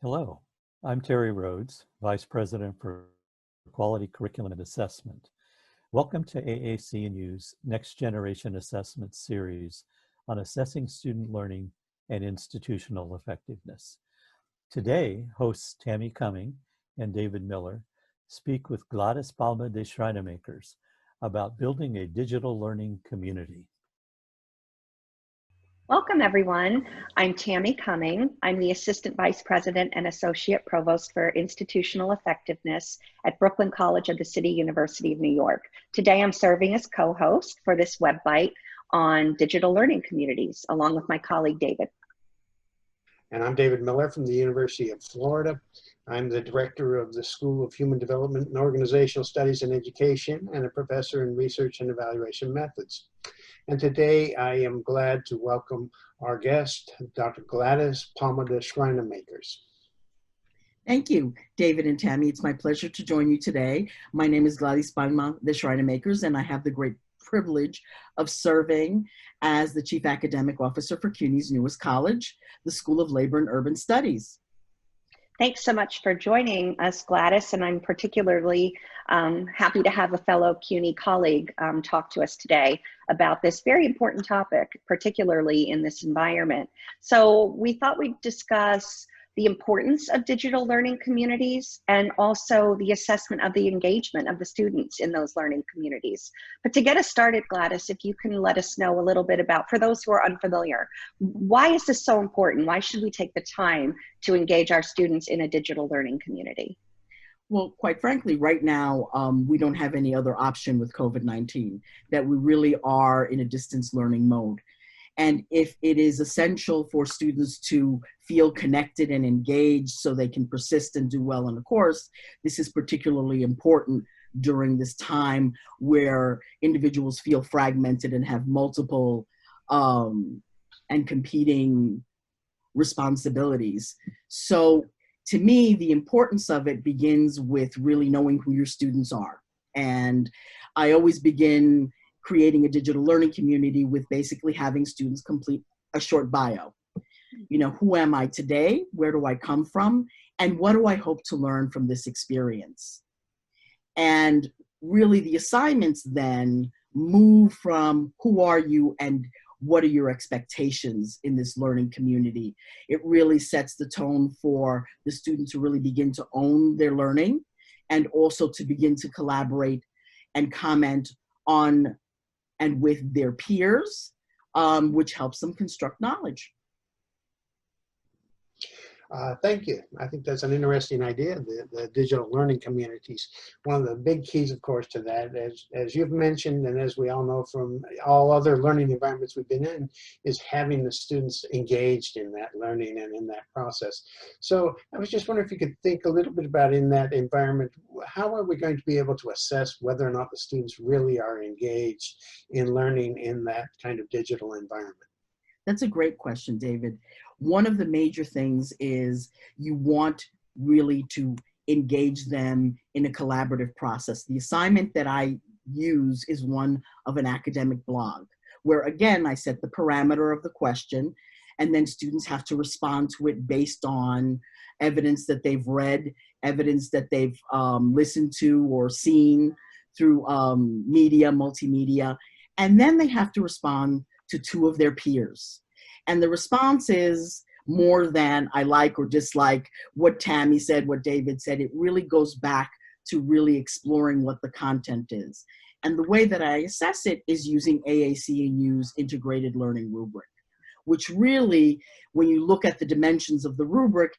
Hello, I'm Terry Rhodes, Vice President for Quality Curriculum and Assessment. Welcome to AAC&U's Next Generation Assessment Series on assessing student learning and institutional effectiveness. Today, hosts Tammy Cumming and David Miller speak with Gladys Palma de Schreinemakers about building a digital learning community. Welcome, everyone. I'm Tammy Cumming. I'm the Assistant Vice President and Associate Provost for Institutional Effectiveness at Brooklyn College of the City University of New York. Today, I'm serving as co-host for this web bite on digital learning communities, along with my colleague, David. And I'm David Miller from the University of Florida. I'm the director of the School of Human Development and Organizational Studies and Education and a professor in research and evaluation methods. And today I am glad to welcome our guest, Dr. Gladys Palma de Schreinemakers. Thank you, David and Tammy. It's my pleasure to join you today. My name is Gladys Palma de Schreinemakers, and I have the great privilege of serving as the Chief Academic Officer for CUNY's newest college, the School of Labor and Urban Studies. Thanks so much for joining us, Gladys, and I'm particularly happy to have a fellow CUNY colleague talk to us today about this very important topic, particularly in this environment. So we thought we'd discuss the importance of digital learning communities and also the assessment of the engagement of the students in those learning communities. But to get us started, Gladys, if you can let us know a little bit about, for those who are unfamiliar, why is this so important? Why should we take the time to engage our students in a digital learning community? Well, quite frankly, right now, we don't have any other option with COVID-19, that we really are in a distance learning mode. And if it is essential for students to feel connected and engaged so they can persist and do well in the course, this is particularly important during this time where individuals feel fragmented and have multiple and competing responsibilities. So to me, the importance of it begins with really knowing who your students are. And I always begin creating a digital learning community with basically having students complete a short bio. You know, who am I today? Where do I come from? And what do I hope to learn from this experience? And really the assignments then move from who are you and what are your expectations in this learning community. It really sets the tone for the students to really begin to own their learning and also to begin to collaborate and comment on and with their peers, which helps them construct knowledge. Thank you. I think that's an interesting idea, the digital learning communities. One of the big keys, of course, to that, as you've mentioned, and as we all know from all other learning environments we've been in, is having the students engaged in that learning and in that process. So I was just wondering if you could think a little bit about, in that environment, how are we going to be able to assess whether or not the students really are engaged in learning in that kind of digital environment? That's a great question, David. One of the major things is you want really to engage them in a collaborative process. The assignment that I use is one of an academic blog, where again, I set the parameter of the question, and then students have to respond to it based on evidence that they've read, evidence that they've listened to or seen through media, multimedia, and then they have to respond to two of their peers. And the response is more than I like or dislike what Tammy said, what David said. It really goes back to really exploring what the content is. And the way that I assess it is using AAC&U's integrated learning rubric, which really, when you look at the dimensions of the rubric,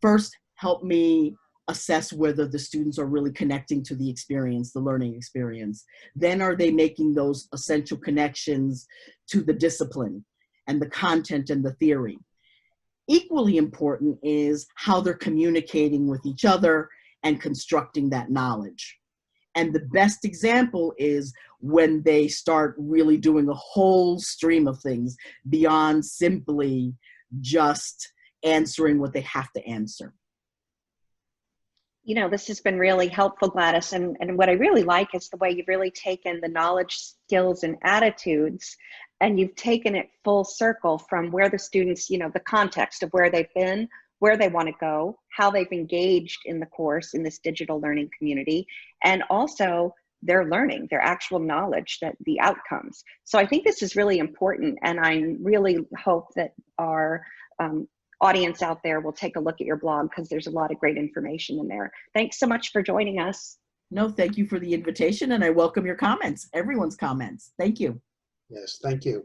first help me assess whether the students are really connecting to the experience, the learning experience. Then are they making those essential connections to the discipline and the content and the theory? Equally important is how they're communicating with each other and constructing that knowledge. And the best example is when they start really doing a whole stream of things beyond simply just answering what they have to answer. You know, this has been really helpful, Gladys. And what I really like is the way you've really taken the knowledge, skills, and attitudes, and you've taken it full circle from where the students, you know, the context of where they've been, where they want to go, how they've engaged in the course in this digital learning community, and also their learning, their actual knowledge, that the outcomes. So I think this is really important, and I really hope that our audience out there will take a look at your blog, because there's a lot of great information in there. Thanks so much for joining us. No, thank you for the invitation, and I welcome your comments, everyone's comments. Thank you. Yes, thank you.